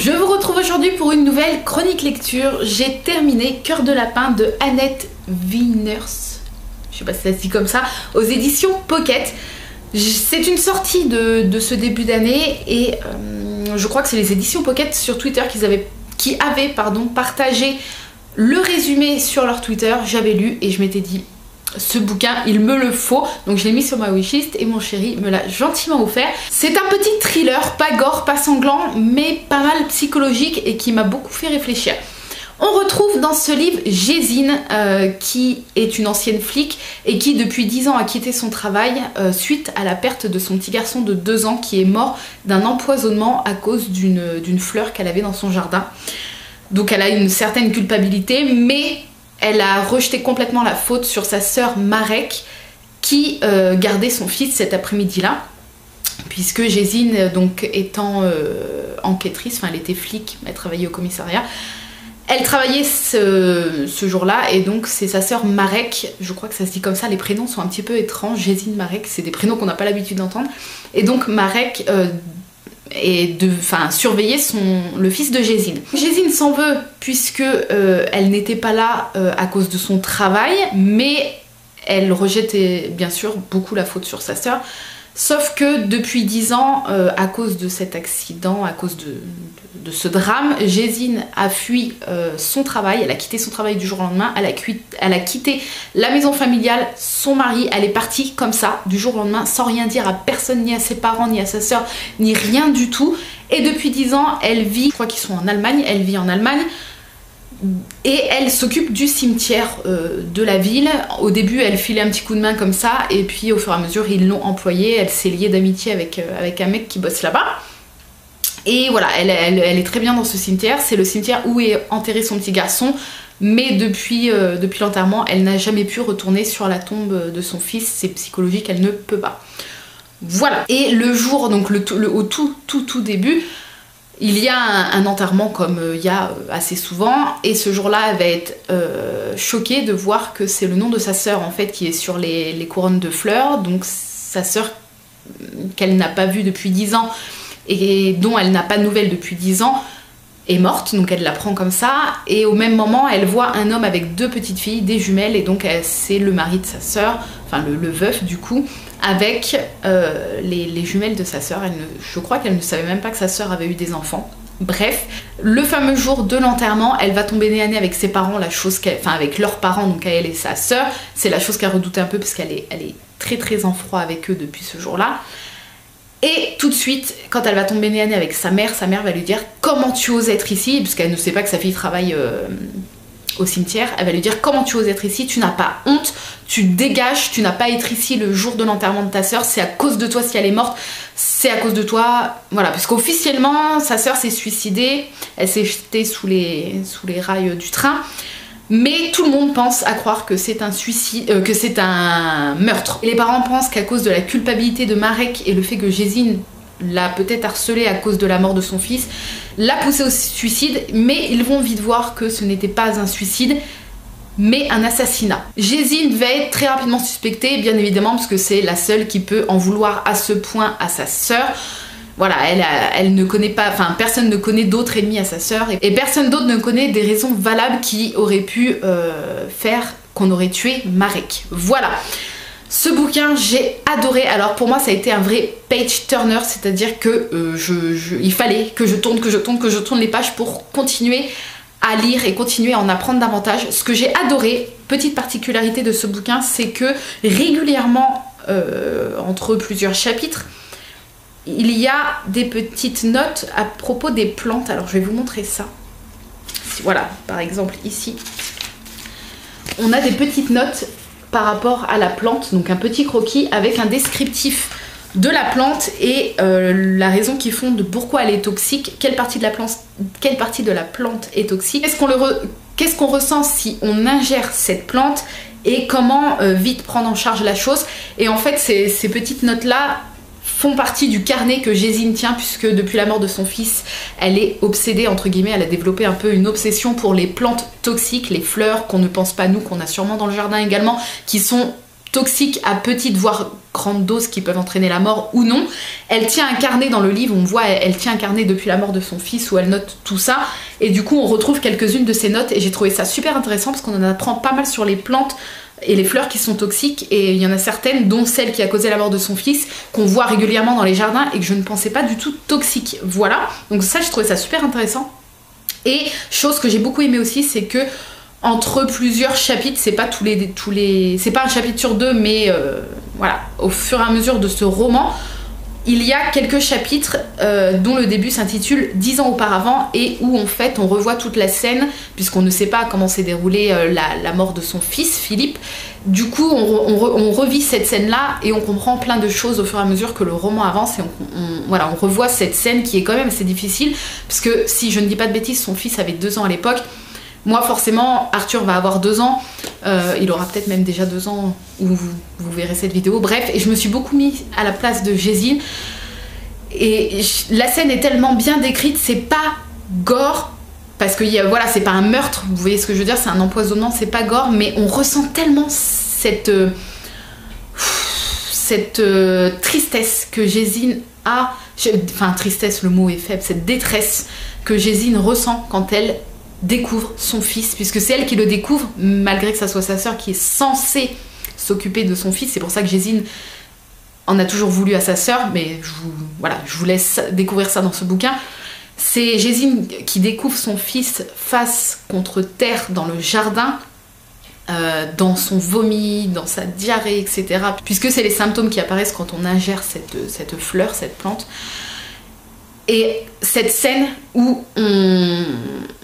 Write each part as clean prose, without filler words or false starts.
Je vous retrouve aujourd'hui pour une nouvelle chronique lecture. J'ai terminé Cœur de lapin de Annette Wieners, je sais pas si ça se dit comme ça, aux éditions Pocket. C'est une sortie de ce début d'année et je crois que c'est les éditions Pocket sur Twitter qui avaient partagé le résumé sur leur Twitter. J'avais lu et je m'étais dit ce bouquin il me le faut, donc je l'ai mis sur ma wishlist et mon chéri me l'a gentiment offert. C'est un petit thriller, pas gore, pas sanglant, mais pas mal psychologique et qui m'a beaucoup fait réfléchir. On retrouve dans ce livre Jésine qui est une ancienne flic et qui depuis 10 ans a quitté son travail suite à la perte de son petit garçon de 2 ans qui est mort d'un empoisonnement à cause d'une fleur qu'elle avait dans son jardin. Donc elle a une certaine culpabilité, mais elle a rejeté complètement la faute sur sa sœur Marek qui gardait son fils cet après-midi-là, puisque Jésine, donc étant enquêtrice, enfin elle était flic, elle travaillait au commissariat, elle travaillait ce jour-là et donc c'est sa sœur Marek, je crois que ça se dit comme ça, les prénoms sont un petit peu étranges, Jésine, Marek, c'est des prénoms qu'on n'a pas l'habitude d'entendre, et donc Marek surveiller le fils de Jésine. Jésine s'en veut puisque elle n'était pas là à cause de son travail, mais elle rejetait bien sûr beaucoup la faute sur sa sœur. Sauf que depuis 10 ans, à cause de cet accident, à cause de ce drame, Jésine a fui son travail, elle a quitté son travail du jour au lendemain, elle a quitté la maison familiale, son mari, elle est partie comme ça, du jour au lendemain, sans rien dire à personne, ni à ses parents, ni à sa sœur, ni rien du tout. Et depuis 10 ans, elle vit, je crois qu'ils sont en Allemagne, elle vit en Allemagne, et elle s'occupe du cimetière de la ville. Au début elle filait un petit coup de main comme ça et puis au fur et à mesure ils l'ont employée, elle s'est liée d'amitié avec un mec qui bosse là-bas. Et voilà, elle est très bien dans ce cimetière, c'est le cimetière où est enterré son petit garçon, mais depuis l'enterrement elle n'a jamais pu retourner sur la tombe de son fils, c'est psychologique, elle ne peut pas. Voilà, et le jour, donc au tout début, il y a un enterrement comme il y a assez souvent, et ce jour-là elle va être choquée de voir que c'est le nom de sa sœur en fait qui est sur les couronnes de fleurs, donc sa sœur qu'elle n'a pas vue depuis 10 ans et dont elle n'a pas de nouvelles depuis 10 ans est morte, donc elle la prend comme ça, et au même moment elle voit un homme avec 2 petites filles, des jumelles, et donc c'est le mari de sa sœur, enfin le veuf du coup, avec les jumelles de sa sœur. Je crois qu'elle ne savait même pas que sa sœur avait eu des enfants. Bref, le fameux jour de l'enterrement, elle va tomber nez à nez avec ses parents, avec leurs parents, donc elle et sa sœur. C'est la chose qu'elle redoutait un peu parce qu'elle est très en froid avec eux depuis ce jour-là. Et tout de suite, quand elle va tomber nez à nez avec sa mère va lui dire « Comment tu oses être ici ?» Puisqu'elle ne sait pas que sa fille travaille au cimetière. Elle va lui dire « Comment tu oses être ici? Tu n'as pas honte, tu dégages, tu n'as pas à être ici le jour de l'enterrement de ta sœur, c'est à cause de toi si elle est morte, c'est à cause de toi. » Voilà, parce qu'officiellement, sa sœur s'est suicidée, elle s'est jetée sous les rails du train. Mais tout le monde pense à croire que c'est un suicide, que c'est un meurtre. Et les parents pensent qu'à cause de la culpabilité de Marek et le fait que Jésine l'a peut-être harcelée à cause de la mort de son fils, l'a poussée au suicide, mais ils vont vite voir que ce n'était pas un suicide, mais un assassinat. Jésine va être très rapidement suspectée, bien évidemment, parce que c'est la seule qui peut en vouloir à ce point à sa sœur. Voilà, elle ne connaît pas, enfin personne ne connaît d'autres ennemis à sa sœur et personne d'autre ne connaît des raisons valables qui auraient pu faire qu'on aurait tué Marek. Voilà, ce bouquin j'ai adoré. Alors pour moi ça a été un vrai page turner, c'est-à-dire que il fallait que je tourne les pages pour continuer à lire et continuer à en apprendre davantage. Ce que j'ai adoré, petite particularité de ce bouquin, c'est que régulièrement entre plusieurs chapitres, il y a des petites notes à propos des plantes. Alors je vais vous montrer ça. Voilà, par exemple ici, on a des petites notes par rapport à la plante, donc un petit croquis avec un descriptif de la plante et la raison qui fonde pourquoi elle est toxique, quelle partie de la plante est toxique, qu'est-ce qu'on ressent si on ingère cette plante et comment vite prendre en charge la chose. Et en fait ces petites notes là font partie du carnet que Jésine tient, puisque depuis la mort de son fils, elle est obsédée, entre guillemets, elle a développé un peu une obsession pour les plantes toxiques, les fleurs qu'on ne pense pas nous, qu'on a sûrement dans le jardin également, qui sont toxiques à petite, voire grandes doses qui peuvent entraîner la mort ou non. Elle tient un carnet dans le livre, on voit, elle tient un carnet depuis la mort de son fils où elle note tout ça. Et du coup, on retrouve quelques-unes de ses notes et j'ai trouvé ça super intéressant parce qu'on en apprend pas mal sur les plantes et les fleurs qui sont toxiques, et il y en a certaines, dont celle qui a causé la mort de son fils, qu'on voit régulièrement dans les jardins et que je ne pensais pas du tout toxique. Voilà, donc ça, je trouvais ça super intéressant. Et chose que j'ai beaucoup aimé aussi, c'est que entre plusieurs chapitres, c'est pas c'est pas un chapitre sur deux, mais voilà, au fur et à mesure de ce roman, il y a quelques chapitres dont le début s'intitule 10 ans auparavant, et où en fait on revoit toute la scène, puisqu'on ne sait pas comment s'est déroulée la mort de son fils Philippe. Du coup on revit cette scène là et on comprend plein de choses au fur et à mesure que le roman avance, et voilà, on revoit cette scène qui est quand même assez difficile, parce que si je ne dis pas de bêtises, son fils avait 2 ans à l'époque. Moi forcément, Arthur va avoir 2 ans, il aura peut-être même déjà 2 ans où vous verrez cette vidéo, bref, et je me suis beaucoup mis à la place de Jésine, et la scène est tellement bien décrite, c'est pas gore, parce que voilà, c'est pas un meurtre, vous voyez ce que je veux dire, c'est un empoisonnement, c'est pas gore, mais on ressent tellement cette tristesse que Jésine a, enfin tristesse, le mot est faible, cette détresse que Jésine ressent quand elle découvre son fils, puisque c'est elle qui le découvre, malgré que ça soit sa sœur qui est censée s'occuper de son fils. C'est pour ça que Jésine en a toujours voulu à sa sœur, mais je vous laisse découvrir ça dans ce bouquin. C'est Jésine qui découvre son fils face contre terre dans le jardin, dans son vomi, dans sa diarrhée, etc. Puisque c'est les symptômes qui apparaissent quand on ingère cette fleur, cette plante. Et cette scène où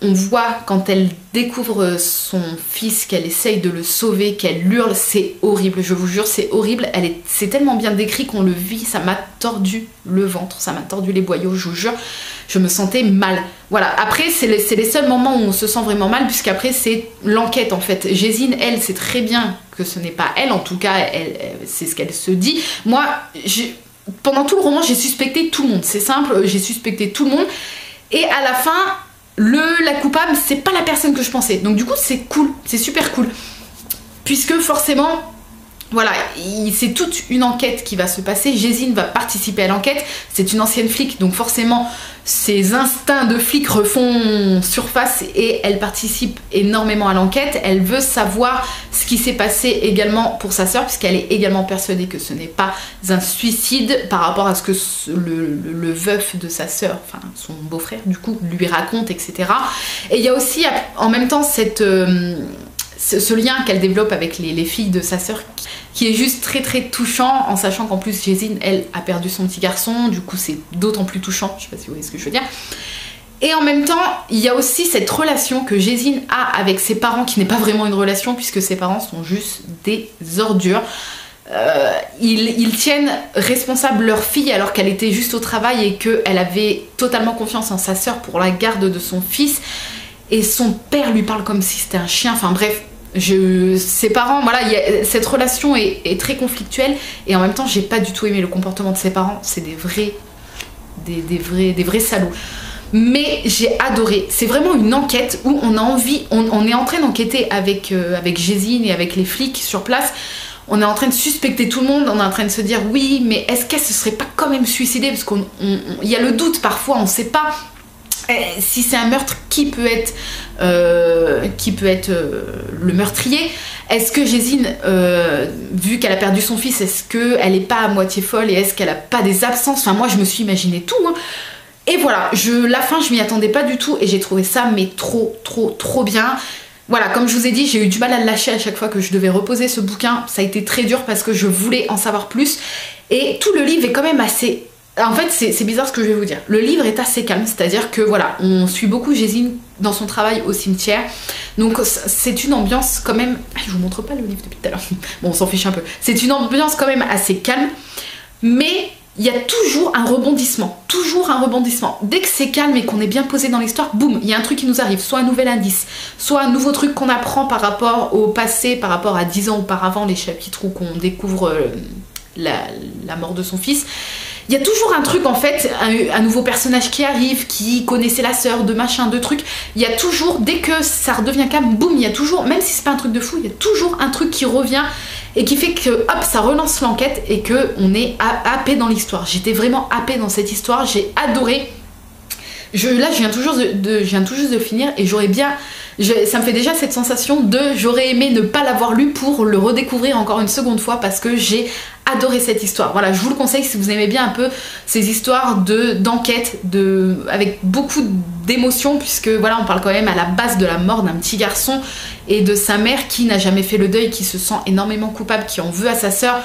on voit quand elle découvre son fils, qu'elle essaye de le sauver, qu'elle hurle, c'est horrible, je vous jure, c'est horrible. C'est tellement bien décrit qu'on le vit, ça m'a tordu le ventre, ça m'a tordu les boyaux, je vous jure, je me sentais mal. Voilà, après c'est les seuls moments où on se sent vraiment mal, puisqu'après c'est l'enquête en fait. Jésine, elle, sait très bien que ce n'est pas elle, en tout cas, c'est ce qu'elle se dit. Moi, pendant tout le roman, j'ai suspecté tout le monde, c'est simple, j'ai suspecté tout le monde, et à la fin, la coupable, c'est pas la personne que je pensais. Donc du coup, c'est cool, c'est super cool. Puisque forcément, voilà, c'est toute une enquête qui va se passer. Jésine va participer à l'enquête. C'est une ancienne flic, donc forcément, ses instincts de flic refont surface et elle participe énormément à l'enquête. Elle veut savoir ce qui s'est passé également pour sa sœur, puisqu'elle est également persuadée que ce n'est pas un suicide par rapport à ce que le veuf de sa sœur, enfin son beau-frère du coup, lui raconte, etc. Et il y a aussi en même temps ce lien qu'elle développe avec les filles de sa sœur qui est juste très très touchant, en sachant qu'en plus Jésine, elle, a perdu son petit garçon, du coup c'est d'autant plus touchant, je sais pas si vous voyez ce que je veux dire. Et en même temps, il y a aussi cette relation que Jésine a avec ses parents, qui n'est pas vraiment une relation, puisque ses parents sont juste des ordures. Ils tiennent responsable leur fille alors qu'elle était juste au travail et qu'elle avait totalement confiance en sa sœur pour la garde de son fils. Et son père lui parle comme si c'était un chien, enfin bref. Ses parents, voilà, cette relation est très conflictuelle, et en même temps j'ai pas du tout aimé le comportement de ses parents, c'est des vrais salauds. Mais j'ai adoré, c'est vraiment une enquête où on a envie, on est en train d'enquêter avec Jésine et avec les flics sur place. On est en train de suspecter tout le monde, on est en train de se dire oui, mais est-ce qu'elle se serait pas quand même suicidée, parce qu'il y a le doute parfois, on sait pas si c'est un meurtre, qui peut être le meurtrier. Est-ce que Jésine, vu qu'elle a perdu son fils, est-ce qu'elle est pas à moitié folle, et est-ce qu'elle a pas des absences? Enfin moi je me suis imaginé tout, hein. Et voilà, la fin je m'y attendais pas du tout, et j'ai trouvé ça mais trop bien. Voilà, comme je vous ai dit, j'ai eu du mal à le lâcher à chaque fois que je devais reposer ce bouquin. Ça a été très dur parce que je voulais en savoir plus, et tout le livre est quand même assez... En fait, c'est bizarre ce que je vais vous dire. Le livre est assez calme, c'est-à-dire que voilà, on suit beaucoup Jésine dans son travail au cimetière. Donc c'est une ambiance quand même... Je vous montre pas le livre depuis tout à l'heure. Bon, on s'en fiche un peu. C'est une ambiance quand même assez calme, mais il y a toujours un rebondissement. Toujours un rebondissement. Dès que c'est calme et qu'on est bien posé dans l'histoire, boum, il y a un truc qui nous arrive. Soit un nouvel indice, soit un nouveau truc qu'on apprend par rapport au passé, par rapport à 10 ans auparavant, les chapitres où qu'on découvre la mort de son fils. Il y a toujours un truc en fait, un nouveau personnage qui arrive, qui connaissait la sœur, de machin, de trucs. Il y a toujours, dès que ça redevient calme, boum, il y a toujours, même si c'est pas un truc de fou, il y a toujours un truc qui revient. et qui fait que hop, ça relance l'enquête et que on est happé dans l'histoire. J'étais vraiment happée dans cette histoire, j'ai adoré. Là, je viens tout juste de finir et ça me fait déjà cette sensation de j'aurais aimé ne pas l'avoir lu pour le redécouvrir encore une seconde fois parce que j'ai adoré cette histoire. Voilà, je vous le conseille si vous aimez bien un peu ces histoires d'enquête, avec beaucoup d'émotions, puisque voilà, on parle quand même à la base de la mort d'un petit garçon et de sa mère qui n'a jamais fait le deuil, qui se sent énormément coupable, qui en veut à sa sœur.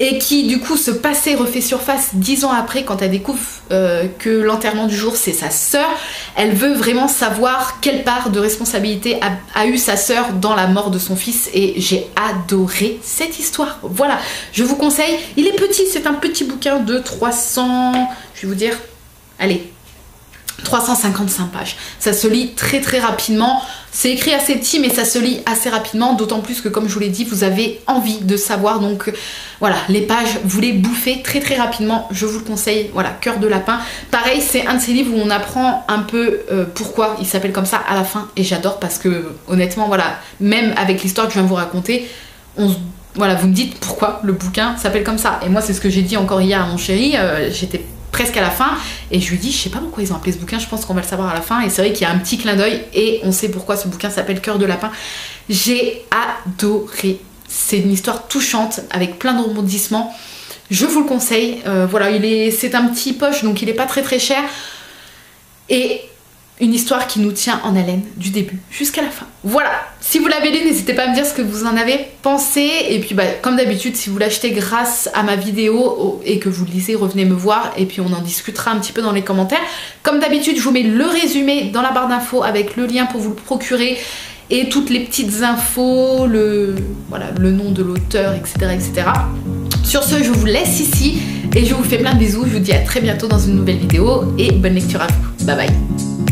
Et qui du coup ce passé refait surface 10 ans après quand elle découvre que l'enterrement du jour c'est sa sœur. Elle veut vraiment savoir quelle part de responsabilité a eu sa sœur dans la mort de son fils et j'ai adoré cette histoire. Voilà, je vous conseille, il est petit, c'est un petit bouquin de 300, je vais vous dire, allez, 355 pages. Ça se lit très très rapidement. C'est écrit assez petit mais ça se lit assez rapidement, d'autant plus que comme je vous l'ai dit, vous avez envie de savoir. Donc voilà, les pages, vous les bouffez très très rapidement. Je vous le conseille. Voilà, Cœur de lapin. Pareil, c'est un de ces livres où on apprend un peu pourquoi il s'appelle comme ça à la fin. Et j'adore parce que honnêtement, voilà, même avec l'histoire que je viens de vous raconter, voilà, vous me dites pourquoi le bouquin s'appelle comme ça. Et moi, c'est ce que j'ai dit encore hier à mon chéri. J'étais presque à la fin et je lui dis je sais pas pourquoi ils ont appelé ce bouquin, je pense qu'on va le savoir à la fin et c'est vrai qu'il y a un petit clin d'œil et on sait pourquoi ce bouquin s'appelle Cœur de lapin. J'ai adoré, c'est une histoire touchante avec plein de rebondissements, je vous le conseille. Voilà, c'est un petit poche donc il est pas très très cher et une histoire qui nous tient en haleine du début jusqu'à la fin. Voilà, si vous l'avez lu, n'hésitez pas à me dire ce que vous en avez pensé. Et puis comme d'habitude, si vous l'achetez grâce à ma vidéo et que vous le lisez, revenez me voir et puis on en discutera un petit peu dans les commentaires. Comme d'habitude, je vous mets le résumé dans la barre d'infos avec le lien pour vous le procurer et toutes les petites infos, voilà, le nom de l'auteur, etc., etc. Sur ce, je vous laisse ici et je vous fais plein de bisous. Je vous dis à très bientôt dans une nouvelle vidéo et bonne lecture à vous. Bye bye.